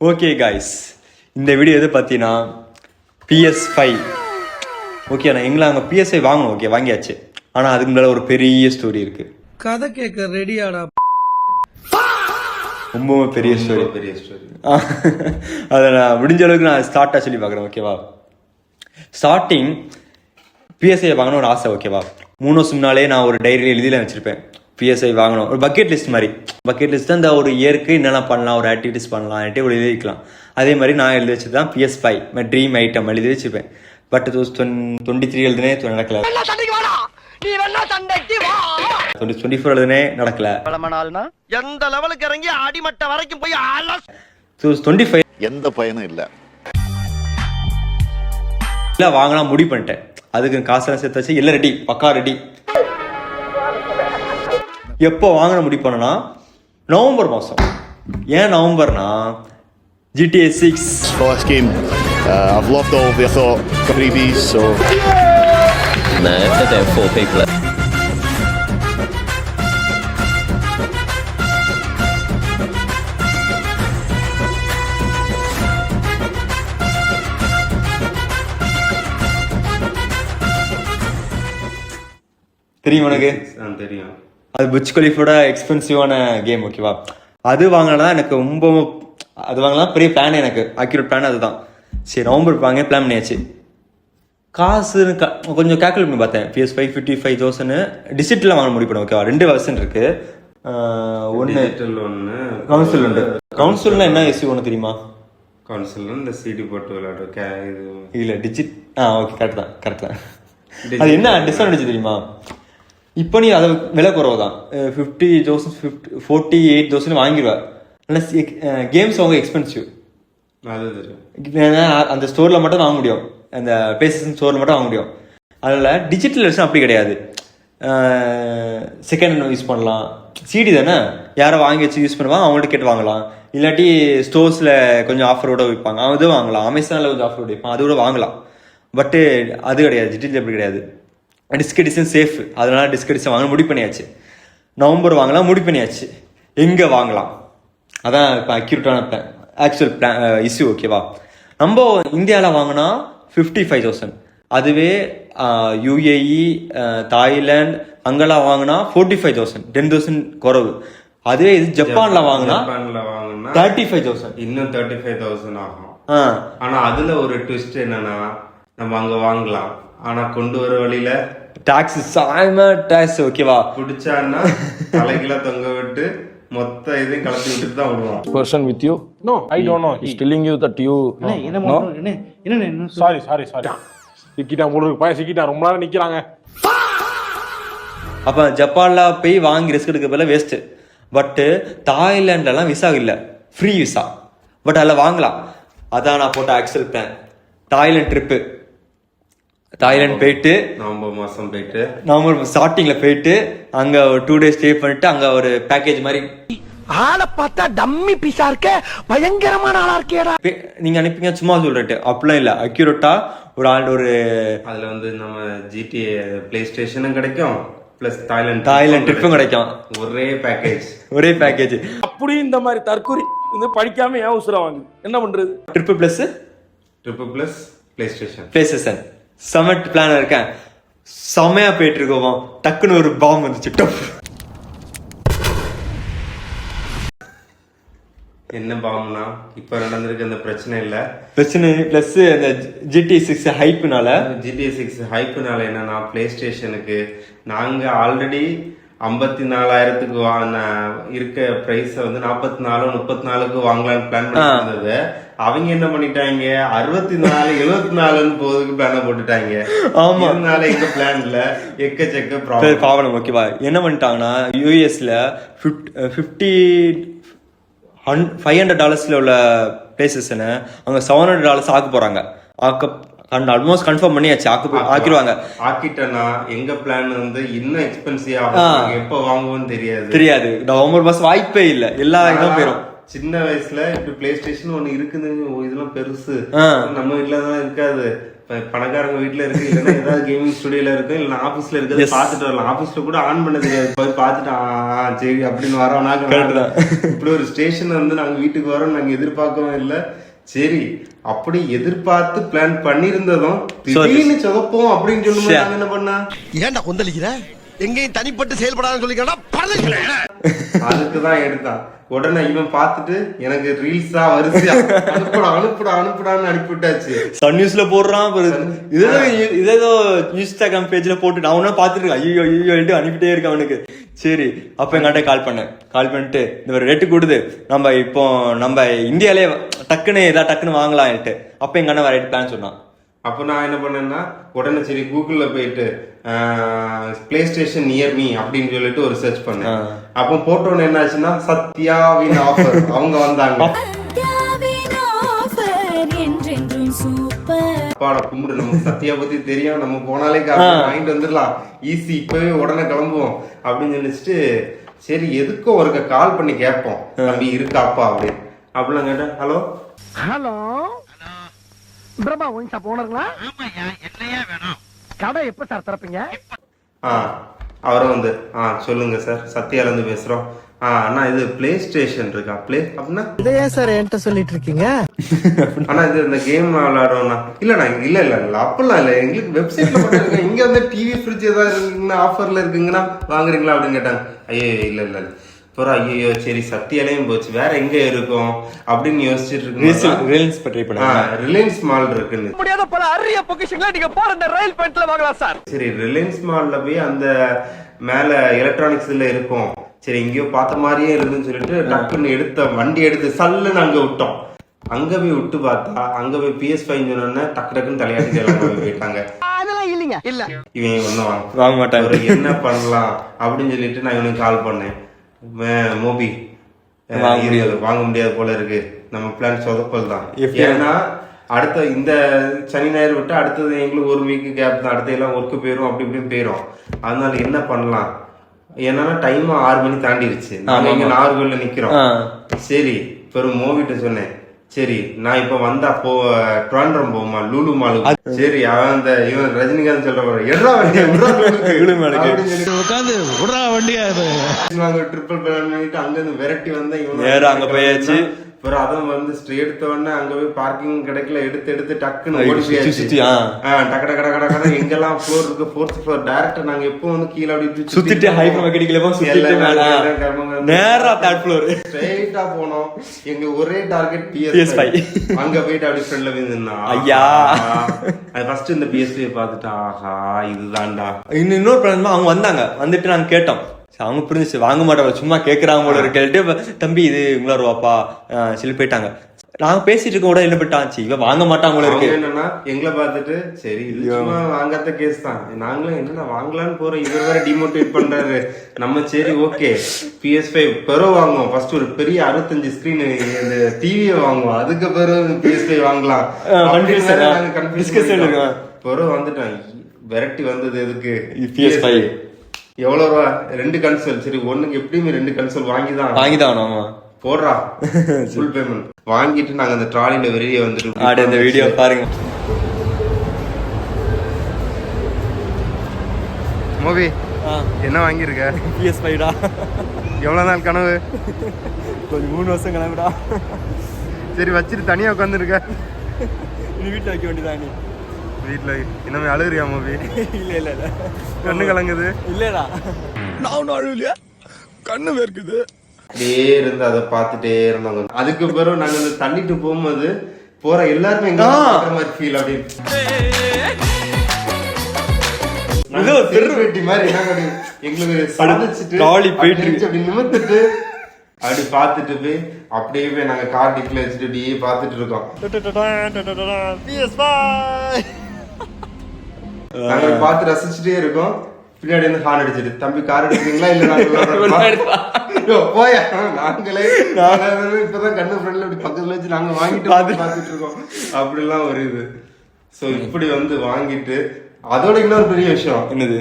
Okay guys, இந்த video எது பார்த்தீங்கன்னா PS5. ஓகே, நான் எங்களை அங்கே PS5 வாங்கணும். ஓகே, வாங்கியாச்சு. ஆனால் அதுக்கு முன்னாடி ஒரு பெரிய ஸ்டோரி இருக்கு. கதை கேட்க ரெடியாடா? ரொம்பவும் பெரிய ஸ்டோரி. அதை நான் முடிஞ்ச அளவுக்கு நான் ஸ்டார்ட்டாக சொல்லி பார்க்குறேன். ஓகேவா? ஸ்டார்டிங் PS5 வாங்கணும் ஒரு ஆசை. ஓகேவா? 3 வருஷம் முன்னாலே நான் ஒரு டைரியில் எழுதியில் வச்சுருப்பேன், PS5 வாங்கணும். ஒரு பக்கெட் லிஸ்ட் மாதிரி. பக்கெட் லிஸ்ட் தான் இந்த ஒரு இயருக்கு என்னென்ன பண்ணலாம், ஒரு ஆக்டிவிட்டிஸ் பண்ணலாம் ஒரு எழுதி வைக்கலாம். அதே மாதிரி நான் எழுதி வச்சது தான் PS5 ட்ரீம் ஐட்டம் எழுதி வச்சுருப்பேன். பட் 2023 எழுதுனே நடக்கல, 2024 எழுதுனே நடக்கல. எந்த லெவலுக்கு இறங்கி அடிமட்ட வரைக்கும் போய் 2025 எந்த பயனும் இல்லை வாங்கலாம் முடிவு பண்ணிட்டேன். அதுக்கு காசெல்லாம் சேர்த்து வச்சு எல்லாம் ரெடி, பக்கா ரெடி. எப்போ வாங்கின முடிவு பண்ணனா நவம்பர் மாதம். ஏன் நவம்பர்னா GTA 6 first game. I've loved all of the freebies, so no, if there are 4 people. தெரியும் உனக்கு? தெரியும். அது புட்ச் கலிஃபோட எக்ஸ்பென்சிவான கேம். ஓகேவா? அது வாங்கினா எனக்கு ரொம்ப, அது வாங்கலாம் பெரிய பிளான், எனக்கு அக்யூரேட் பிளான் அதுதான். சரி, நவம்பர் வாங்க பிளான் பண்ணியாச்சு. காசு கொஞ்சம் கேல்குலேட் பண்ணி பார்த்தேன். PS5 55,000 டிஜிட்டலில் வாங்க முடிவு பண்ணேன். ஓகேவா? 2 வெர்ஷன் இருக்கு. ஒன்று கவுன்சில் உண்டு. கவுன்சில்னா என்ன இஷ்யூ ஒன்று தெரியுமா? கவுன்சில் இந்த CD போட்டு விளையாடுற இல்லை டிஜிட். ஓகே, கரெக்ட் தான். அது என்ன டிஸ்அட்வான்டேஜ் தெரியுமா? இப்போ நீ அதை விலை குறவு தான். 50,000 48,000 வாங்கிடுவேன். ஆனால் கேம்ஸ் அவங்க எக்ஸ்பென்சிவ். அந்த ஸ்டோரில் மட்டும் வாங்க முடியும், அந்த PlayStation ஸ்டோரில் மட்டும் வாங்க முடியும். அதில் டிஜிட்டல் வெர்ஷன் அப்படி கிடையாது. செகண்ட் ஹேண்ட் யூஸ் பண்ணலாம். CD தானே, யாரை வாங்கி வச்சு யூஸ் பண்ணுவாங்க, அவங்கள்ட்ட கேட்டு வாங்கலாம். இல்லாட்டி ஸ்டோர்ஸில் கொஞ்சம் ஆஃபரோட விற்பாங்க, அது வாங்கலாம். அமேசானில் கொஞ்சம் ஆஃபரோட விற்பாங்க, அது கூட வாங்கலாம். பட்டு அது கிடையாது, டிஜிட்டல் எப்படி கிடையாது. டிஸ்க் எடிஷன் சேஃப், அதனால டிஸ்க் எடிஷன் வாங்க முடிவு பண்ணியாச்சு. நவம்பர் வாங்கலாம் முடிவு பண்ணியாச்சு. எங்கே வாங்கலாம், அதான் இப்போ அக்யூரேட்டான ஆக்சுவல் இஷ்யூ. ஓகேவா? நம்ம இந்தியாவில் வாங்கினா 55,000. அதுவே UAE, தாய்லாந்து அங்கெல்லாம் வாங்கினா 45,000, 10,000 குறவு. அதுவே இது ஜப்பான்ல வாங்கினா 35,000, இன்னும் 35,000 ஆகும். ஆனா அதுல ஒரு ட்விஸ்ட் என்னன்னா, நம்ம அங்க வாங்கலாம், ஆனா கொண்டு வர வழியில டாக்ஸ், சாயமா டாக்ஸ். ஓகேவா? பிடிச்சான்னா தலைகில தொங்க விட்டு மொத்த இதையும் கலந்து விட்டுட்டு தான் விடுவான். Person with you? No, I don't know. He's telling you that you. No. Sorry. சிக்கிட்டா முழுக்கு பையன் சிக்கிட்டா, ரொம்ப நேரம் நிக்கிறாங்க. அப்ப ஜப்பான்ல போய் வாங்கி ரிஸ்க் எடுக்க பதிலாக வேஸ்ட். பட்டு தாய்லாண்ட்லாம் விசா இல்லை, ஃப்ரீ விசா. பட் அதில் வாங்கலாம். அதான் நான் போட்ட actual plan. Thailand trip. Thailand போயிட்டு நவம்பர் மாசம் போயிட்டு, நவம்பர் ஸ்டார்டிங்ல போயிட்டு அங்க ஒரு 2 days ஸ்டே பண்ணிட்டு அங்க ஒரு பேக்கேஜ் மாதிரி. ஆளை பார்த்தா டம்மி பீஸா இருக்க, பயங்கரமான ஆளா இருக்கேடா. நீங்க அனுப்பிங்க, சும்மா சொல்லிட்டு அப்படிலாம் இல்ல, அக்யூரேட்டா ஒரு ஆள் ஒரு அதுல வந்து நம்ம GTA PlayStation கிடைக்கும், பிளஸ் தாய்லாந்து ட்ரிப்பும் கிடைக்கும். ஒரே பேக்கேஜ். அப்படி இந்த மாதிரி தற்கொலை வந்து படிக்காம ஏன் உசுர வாங்க, என்ன பண்றது? Trip plus PlayStation Samad plan இருக்கேன். செமையா போயிட்டு இருக்கோம். டக்குன்னு ஒரு பாம் வந்துச்சு. என்ன பாம்னா, இப்ப நடந்திருக்கு அந்த பிரச்சனை பிளஸ் அந்த GTA 6 ஹைப்னால என்னன்னா, PlayStationக்கு நாங்க ஆல்ரெடி 54,000க்கு இருக்க பிரைஸ் வந்து 44 34க்கு வாங்கலாம்னு பிளான் பண்ணிருந்தது. அவங்க என்ன பண்ணிட்டாங்க, 64 74 போறதுக்கு பிளான் போட்டுட்டாங்க. ஆமா, அதனால எங்க பிளான்ல எக்கச்சக்க ப்ராப்ளம். ஓகேவா? என்ன பண்ணிட்டாங்கன்னா, யூஎஸ்ல $500 உள்ள PlayStation அவங்க $700 ஆக்க போறாங்க. ஆல்மோஸ்ட் கன்ஃபார்ம் பண்ணியாச்சு, ஆக்கிடுவாங்க. ஆக்கிட்டனா எங்க பிளான் வந்து இன்னும் எக்ஸ்பென்சிவ் ஆகும். எப்ப வாங்குவோம்னு தெரியாது. நவம்பர் மாசம் வாய்ப்பே இல்ல, எல்லா இதுவும் போயிடும். சின்ன வயசுல இப்படி PlayStation ஒண்ணு இருக்குன்னு, இதெல்லாம் பெருசு நம்ம வீட்டுல தான் இருக்காது. பணக்காரங்க வீட்டுல இருக்கு, இல்லைன்னா ஏதாவது கேமிங் ஸ்டுடியோல இருக்கு, இல்லைன்னா ஆபீஸ்ல இருக்கிறத பாத்துட்டு வரலாம். ஆபீஸ்ல கூட ஆன் பண்ண தெரியாது, போய் பார்த்துட்டு சரி அப்படின்னு வரோம். இப்படி ஒரு ஸ்டேஷன் வந்து நாங்க வீட்டுக்கு வரோம் நாங்க எதிர்பார்க்கவும் இல்லை. சரி அப்படி எதிர்பார்த்து பிளான் பண்ணிருந்ததும் திடீர்னு சொதப்போம் அப்படின்னு சொல்லும்போது நாங்க என்ன பண்ணா, ஏன்டா கொந்தளிக்கிற, எங்கேயும் தனிப்பட்டு செயல்படாதுன்னு சொல்லிக்கிறா. அதுக்குதான் எடுத்தான். உடனே இவன் பார்த்துட்டு எனக்கு ரீல்ஸா வரிசையா அனுப்புடான்னு அனுப்பிவிட்டாச்சு. சன் நியூஸ்ல போடுறான், இதேதோ இன்ஸ்டாகிராம் பேஜ்ல போட்டு நான் ஒன்னும் பாத்துட்டு ஐயோ அனுப்பிட்டே இருக்கேன் அவனுக்கு. சரி அப்ப எங்கிட்ட கால் பண்ணிட்டு இந்த ஒரு ரேட்டு கொடுது, நம்ம இந்தியாலே டக்குன்னு வாங்கலாம்ட்டு. அப்ப எங்க அண்ணன் ரேட் பிளான் சொன்னான். அப்போ நான் என்ன பண்ணேன்னா உடனே சரி கூகுள்ல போயிட்டு பிளே ஸ்டேஷன் நியர் மீ அப்படின்னு சொல்லிட்டு ஒரு சர்ச் பண்ணேன். அப்போ போட்டோன்னு என்ன ஆச்சுன்னா சத்யாவின் ஆஃபர் அவங்க வந்தாங்க. அப்பாடா கும்பிடு, நமக்கு சத்யா பத்தி தெரியும், நம்ம போனாலே வாங்கிட்டு வந்துடலாம், ஈஸி, இப்பவே உடனே கிளம்புவோம் அப்படின்னு நினைச்சிட்டு சரி எதுக்கும் ஒரு கால் பண்ணி கேட்போம், தம்பி இருக்காப்பா அப்படின்னு. அப்படிலாம் கேட்டேன். ஹலோ பிரபா ஒயின் ஷாப் ஓனருங்களா? ஆமாய்யா, என்னையா வேணும்? கடை எப்ப சார் திறப்பீங்க? அவரும் வந்து சொல்லுங்க சார், சத்யால இருந்து பேசுறோம். அண்ணா இது பிளே ஸ்டேஷன் இருக்கா? பிளே அப்படின்னா இதையே சார் என்கிட்ட சொல்லிட்டு இருக்கீங்க? ஆனா இது இந்த கேம் விளையாடுவோம்னா இல்லண்ணா, இல்ல அப்பெல்லாம் இல்ல, எங்களுக்கு வெப்சைட்ல மட்டும் இருக்கு, இங்க வந்து டிவி ஃப்ரிட்ஜ் ஏதாவது இருக்குங்கன்னா ஆஃபர்ல இருக்குங்கன்னா வாங்குறீங்களா அப்படின்னு கேட்டாங்க. ஐயோ இல்ல அப்புறம் ஐயோ சரி சத்தியாலையும் போச்சு, வேற எங்க இருக்கும் அப்படின்னு யோசிச்சுட்டு இருக்கு. ரிலையன்ஸ் மால் இருக்குன்னு முடியாத பல அரிய பொக்கிஷங்களை நீங்க போற இந்த ரயில் பாயிண்ட்ல வாங்கலாம் சார். சரி ரிலையன்ஸ் மால்ல போய் அந்த மேல எலக்ட்ரானிக்ஸ்ல இருக்கும், சரி எங்கேயோ பார்த்த மாதிரியே இருக்குன்னு சொல்லிட்டு டக்குன்னு வண்டி எடுத்து சல்லுன்னு அங்க விட்டோம். அங்க போய் விட்டு பார்த்தா அங்க போய் PS5 சொன்னோன்னா டக்குன்னு தலையாட்டி எல்லாம் போயிட்டாங்க. அதெல்லாம் இல்லைங்க, இல்ல இவன் ஒன்னும் வாங்க மாட்டாங்க. என்ன பண்ணலாம் அப்படின்னு சொல்லிட்டு நான் இவனுக்கு கால் பண்ணேன். மோபி வாங்க முடியாது போல இருக்கு, நம்ம பிளான் சொதப்பல் தான். ஏன்னா அடுத்த இந்த சனி ஞாயிறு விட்டு அடுத்தது எங்களுக்கு ஒரு வீக் கேப் தான், அடுத்த எல்லாம் ஒர்க்கு போயிரும், அப்படி இப்படின்னு போயிரும். அதனால என்ன பண்ணலாம், ஏன்னா டைம் 6 மணி தாண்டிடுச்சு, நாங்க இங்க நாகர்கோவில்ல நிக்கிறோம். சரி பெரும் மோவிட்ட சொன்னேன், சரி நான் இப்ப வந்தா ட்ராண்ட்ரம் போமா லூலு மாலுக்கு. சரி அவன் இவன் ரஜினிகாந்த் சொல்ற ட்ரிபிள் பிளான் பண்ணிட்டு அங்க இருந்து விரட்டி வந்தா இவன் அங்க போயாச்சு. அப்புறம் அதுவும் வந்து எடுத்த உடனே அங்க போய் பார்க்கிங் கிடைக்கல, எடுத்து டக்குன்னு ஓடி போயாச்சு. டக்கு எங்கெல்லாம் ஃப்ளோர் இருக்கு, 4th ஃப்ளோர் டைரக்டா நாங்க எப்போ வந்து கீழே அப்படி சுத்திட்டு ஹைஃபை கிடைக்கல, நேரா 3rd ஃப்ளோர் ஸ்ட்ரைட்டா போனோம். எங்க ஒரே டார்கெட் PS5. அங்க போயிட்டு அப்படி ஃப்ரெண்ட்ல போய் நின்னா ஐயா அது ஃபர்ஸ்ட் இந்த PS5 பார்த்துட்டு ஆஹா இதுதான்டா. இன்னொரு பிளான் அவங்க வந்தாங்க, வந்துட்டு நாங்க கேட்டோம், அவங்க புரிஞ்சிச்சு வாங்க மாட்டாங்க சும்மா கேட்கறாங்க போல கேட்டு, தம்பி இது உங்களா ரூபாப்பா சொல்லி போயிட்டாங்க. நாங்க பேசிட்டு இருக்க கூட என்ன போயிட்டாச்சு, இவன் வாங்க மாட்டாங்க போல இருக்கு. என்னன்னா எங்களை பார்த்துட்டு சரி இது சும்மா வாங்காத கேஸ் தான், நாங்களும் என்னன்னா வாங்கலான்னு போறோம், இவர் வேற டிமோட்டிவேட் பண்றாரு. நம்ம சரி ஓகே PS5 பெரோ வாங்குவோம், ஃபர்ஸ்ட் ஒரு பெரிய 65 ஸ்கிரீன் இந்த டிவியை வாங்குவோம், அதுக்கு பிறகு PS5 வாங்கலாம். பெரோ வந்துட்டான், விரட்டி வந்தது எதுக்கு PS5 எவ்வளவு ரூபா, 2 கன்சோல். சரி ஒண்ணுக்கு எப்படியுமே 2 கன்சோல் வாங்கிதான் ஆமா போடுறா ஃபுல் பேமெண்ட் வாங்கிட்டு நாங்க அந்த ட்ராலில வெளியே வந்துட்டு இந்த வீடியோ பாருங்க. மூவி என்ன வாங்கியிருக்க? PS5 டா. எவ்வளவு நாள் கனவு? கொஞ்சம் 3 வருஷம் கனவுடா. சரி வச்சிட்டு தனியா உட்காந்துருக்க, நீ வீட்டுல வைக்க வேண்டியதான். நீ வீட்டுல இன்னமே அழுகுறியா மூவி? இல்ல கண்ணு கலங்குது. இல்லடா நான் அழுவலையா, கண்ணு வேர்க்குது. அப்படியே இருந்து அதை பார்த்துட்டே இருந்தாங்க. அதுக்கு பிறகு நாங்க இந்த தள்ளிட்டு போகும்போது போற எல்லாருமே எங்க மாதிரி ஃபீல் அப்படின்னு திருவெட்டி மாதிரி எங்களுக்கு சாதிச்சுட்டு அப்படி நிமிர்ந்துட்டு அப்படி பார்த்துட்டு போய் அப்படியே போய் நாங்க கார் டிக்ல வச்சுட்டு அப்படியே பார்த்துட்டு இருக்கோம். நாங்க பார்த்து ரசிச்சுட்டே இருக்கோம். பின்னாடி வந்து ஹார்ன் அடிச்சிட்டு தம்பி கார் எடுக்கிறீங்களா இல்ல போயா, நாங்களே இப்பதான் கண்ணு ஃப்ரெண்ட்ல அப்படி பக்கத்துல வச்சு நாங்க வாங்கிட்டு பார்த்துட்டு இருக்கோம். அப்படிலாம் ஒரு இது. சோ இப்படி வந்து வாங்கிட்டு அதோட இன்னொரு பெரிய விஷயம் என்னது,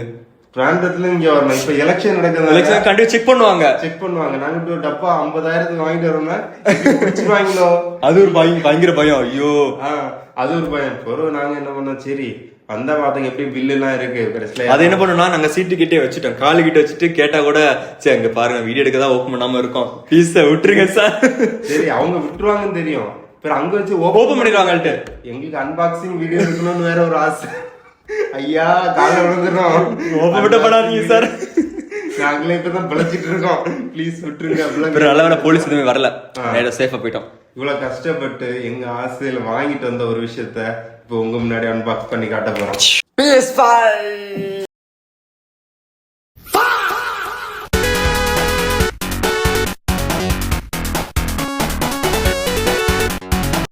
பிராண்டத்துல இங்க வரணும். இப்ப எலெக்ஷன் நடக்குது, கண்டிப்பா செக் பண்ணுவாங்க. செக் பண்ணுவாங்க. நாங்க இப்ப ஒரு டப்பா 50,000 வாங்கிட்டு வரோம்னா வச்சிருவாங்களோ, அது ஒரு பயங்கர பயம். ஐயோ அது ஒரு பயம். பிறகு நாங்க என்ன பண்ணோம், சரி வந்தா பாத்தங்க எப்படி பில்லு எல்லாம் இருக்கு கடைசியில. அது என்ன பண்ணோம்னா நாங்க சீட்டு கிட்டே வச்சுட்டோம், காலு கிட்ட வச்சுட்டு கேட்டா கூட சரி அங்க பாருங்க வீடியோ எடுக்க தான் ஓப்பன் பண்ணாம இருக்கோம், ப்ளீஸ் விட்டுருங்க சார். சரி அவங்க விட்டுருவாங்கன்னு தெரியும், பிறகு அங்க வச்சு ஓப்பன் பண்ணிடுவாங்கள்ட்டு. எங்களுக்கு அன்பாக்சிங் வீடியோ எடுக்கணும்னு வேற ஒரு ஆசை. ஐயா கால விழுந்துடும், ஓப்பன் மட்டும் பண்ணாதீங்க சார், நாங்களே இப்பதான் பிழைச்சிட்டு இருக்கோம், ப்ளீஸ் விட்டுருங்க. நல்ல போலீஸ் எதுவுமே வரல, சேஃபா போயிட்டோம். இவ்வளவு கஷ்டப்பட்டு எங்க ஆசையில வாங்கிட்டு வந்த ஒரு விஷயத்த இப்ப உங்க முன்னாடி அன்பாக்ஸ் பண்ணி காட்ட போறோம். PS5